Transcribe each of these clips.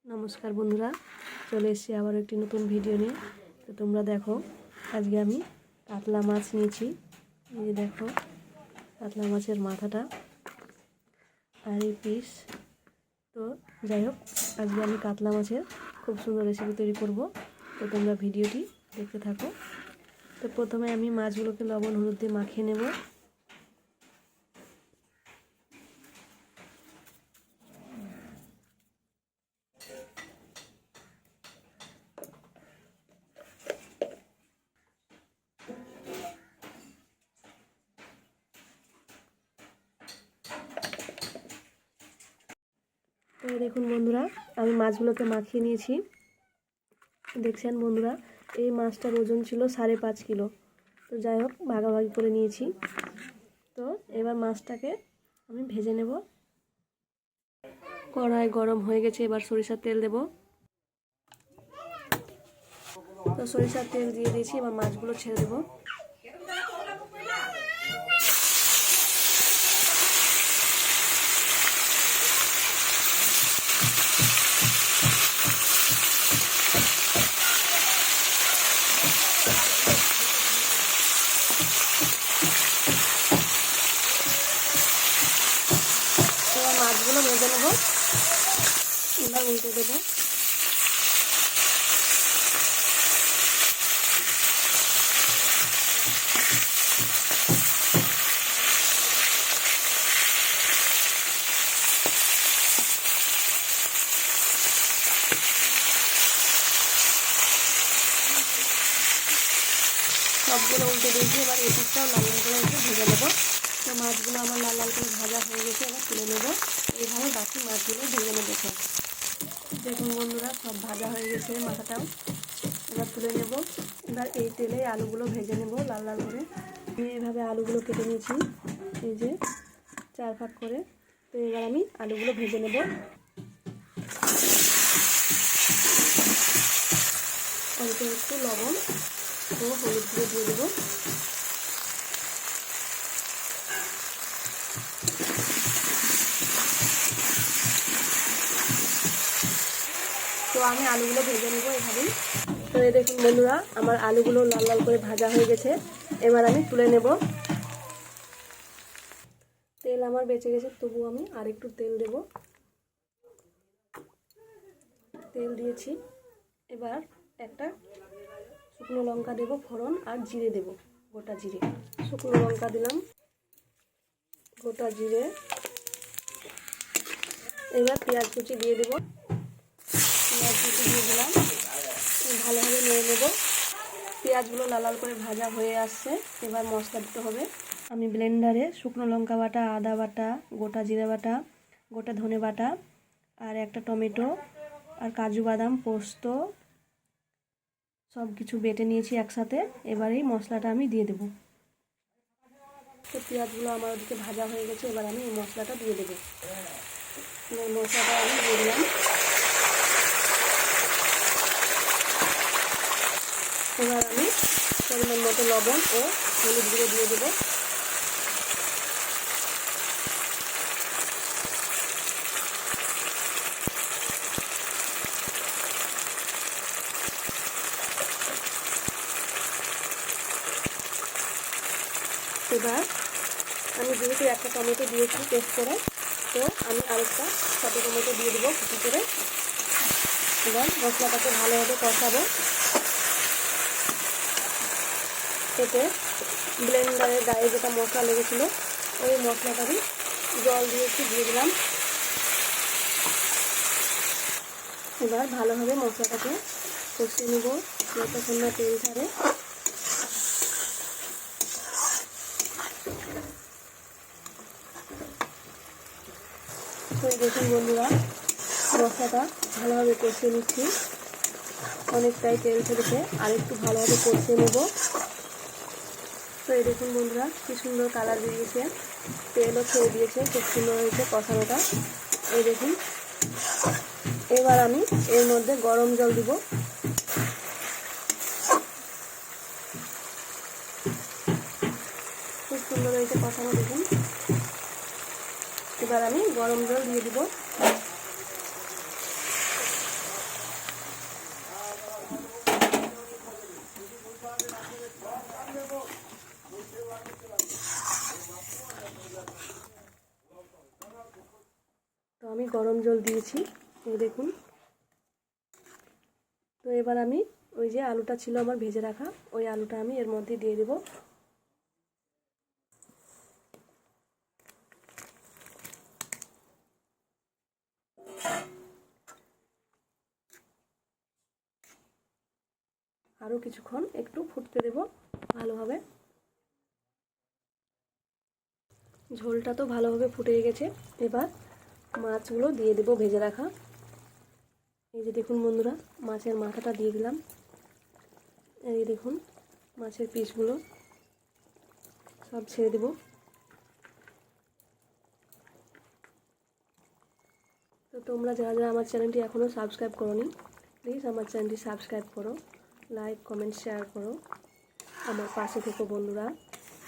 नमस्कार बंधुरा चले एसेছি আবার একটি নতুন ভিডিও নিয়ে। তো তোমরা দেখো আজকে আমি কাতলা মাছ নিয়েছি। এই যে দেখো কাতলা মাছের মাথাটা আর এই পিস। তো যাই হোক আজকে আমি কাতলা মাছের খুব সুন্দর রেসিপি তৈরি করব। তো তোমরা ভিডিওটি দেখতে থাকো। তো প্রথমে আমি মাছগুলোকে লবণ হলুদ দিয়ে মাখিয়ে নেব। তো দেখুন বন্ধুরা আমি মাছগুলোকে মাখিয়ে নিয়েছি। দেখছেন বন্ধুরা এই মাছটার ওজন ছিল 5.5 কিলো। তো যাই হোক ভাগাভাগি করে নিয়েছি। তো এবার মাছটাকে আমি ভেজে নেব। কড়াই গরম হয়ে গেছে, এবার সরিষার তেল দেব। তো সরিষার তেল দিয়ে দিয়েছি, এবার মাছগুলো ছেড়ে দেবো। এবার মাছগুলো ভেজে নেব। এবার উল্টে দেবো। সবগুলো উল্টে দিয়েছি, এবার এই পিসটাও লাল লাল করে একটু ভেজে নেবো। তো মাছগুলো আমার লাল লাল করে ভাজা হয়ে গেছে, এবার তুলে নেবো। এইভাবে বাকি মাছগুলো ভেজে নেবো সব। দেখুন বন্ধুরা সব ভাজা হয়ে গেছে মাথাটাও, এবার তুলে নেব। এবার এই তেলে আলুগুলো ভেজে নেব লাল লাল করে। আমি এইভাবে আলুগুলো কেটে নিয়েছি, এই যে 4 ভাগ করে। তো এবার আমি আলুগুলো ভেজে নেব। অল্প একটু লবণ ও হলুদ গুঁড়ো দিয়ে দেবো। তো আমি আলুগুলো ভেজে নেব এভাবেই। তো এই দেখুন বন্ধুরা আমার আলুগুলো লাল লাল করে ভাজা হয়ে গেছে, এবার আমি তুলে নেব। তেল আমার বেঁচে গেছে, তবু আমি আরেকটু তেল দেব। তেল দিয়েছি, এবার একটা শুকনো লঙ্কা দেব ফোড়ন, আর জিরে দেব, গোটা জিরে। শুকনো লঙ্কা দিলাম, গোটা জিরে। এবার পেঁয়াজ কুচি দিয়ে দেব। পেঁয়াজ কুচি দিয়ে দিলাম, ভালোভাবে নেড়ে নেব। পেঁয়াজগুলো লাল লাল করে ভাজা হয়ে আসছে, এবার মশলা দিতে হবে। আমি ব্লেন্ডারে শুকনো লঙ্কা বাটা, আদা বাটা, গোটা জিরা বাটা, গোটা ধনে বাটা, আর একটা টমেটো, আর কাজু বাদাম, পোস্ত সব কিছু বেটে নিয়েছি একসাথে। এবার এই মশলাটা আমি দিয়ে দেব। তো পেঁয়াজগুলো আমার ওদিকে ভাজা হয়ে গেছে, এবার আমি এই মশলাটা দিয়ে দেবো। মশলাটা আমি দিয়ে দিলাম। এবার আমি পরিমাণ মতো লবণ ও হলুদ গুঁড়ো দিয়ে দেবো। এবার আমি যেহেতু একটা টমেটো দিয়েছি পেস্ট করে, তো আমি আরেকটা ছোটো টমেটো দিয়ে দেবো কুচি করে। এবার মশলাটাকে ভালোভাবে কষাবো। এতে ব্লেন্ডারের গায়ে যেটা মশলা লেগেছিলো ওই মশলাটাকে জল দিয়েছি, দিয়ে দিলাম। এবার ভালোভাবে মশলাটাকে কষিয়ে নেব যতক্ষণ না তেল ছাড়ে। তো দেখুন বন্ধুরা মশলাটা ভালোভাবে কষিয়ে নিচ্ছি, অনেকটাই তেল ছেড়েছে, আর একটু ভালোভাবে কষিয়ে নেব। তো এই দেখুন বন্ধুরা কি সুন্দর কালার বেরিয়েছে, তেলও ছেড়ে দিয়েছে, খুব সুন্দর হয়েছে কষানোটা। এই দেখুন এবার আমি এর মধ্যে গরম জল দিব। খুব সুন্দর হয়েছে কষানো, দেখুন। এবার আমি গরম জল দিয়ে দিব। গরম জল দিয়েছি, এই দেখুন। তো এবার আমি ওই যে আলুটা ছিল আমার ভেজে রাখা, ওই আলুটা আমি এর মধ্যে দিয়ে দেব। আরও কিছুক্ষণ একটু ফুটতে দেব ভালোভাবে। ঝোলটা তো ভালোভাবে ফুটে গেছে, এবার মাছগুলো দিয়ে দেব ভেজে রাখা। এই যে দেখুন বন্ধুরা, মাছের মাথাটা দিয়ে দিলাম। এই দেখুন মাছের পিসগুলো সব ছেড়ে দেব। তো তোমরা যারা যারা আমার চ্যানেলটি এখনও সাবস্ক্রাইব করোনি, প্লিজ আমার চ্যানেলটি সাবস্ক্রাইব করো, লাইক কমেন্ট শেয়ার করো, আমার পাশে থেকো বন্ধুরা।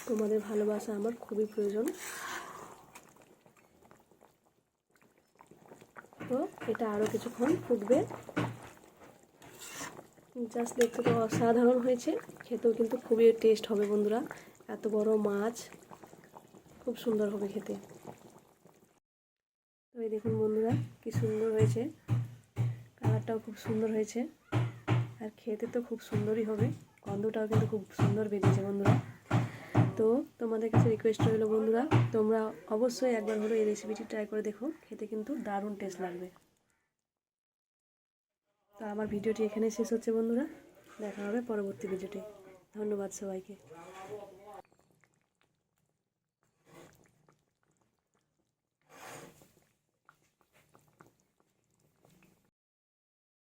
তোমাদের ভালোবাসা আমার খুবই প্রয়োজন। তো এটা আরও কিছুক্ষণ ফুটবে। জাস্ট দেখতে তো অসাধারণ হয়েছে, খেতেও কিন্তু খুবই টেস্ট হবে বন্ধুরা। এত বড় মাছ, খুব সুন্দর হবে খেতে। তো এই দেখুন বন্ধুরা, কি সুন্দর হয়েছে, কালারটাও খুব সুন্দর হয়েছে, আর খেতে তো খুব সুন্দরই হবে। গন্ধটাও কিন্তু খুব সুন্দর বেরিয়েছে বন্ধুরা। তো তোমাদের কাছে রিকোয়েস্ট রইল বন্ধুরা, তোমরা অবশ্যই একবার হলো এই রেসিপিটি ট্রাই করে দেখো, খেতে কিন্তু দারুণ টেস্ট লাগবে। তো আমার ভিডিওটি এখানে শেষ হচ্ছে বন্ধুরা, দেখা হবে পরবর্তী ভিডিওটি। ধন্যবাদ সবাইকে।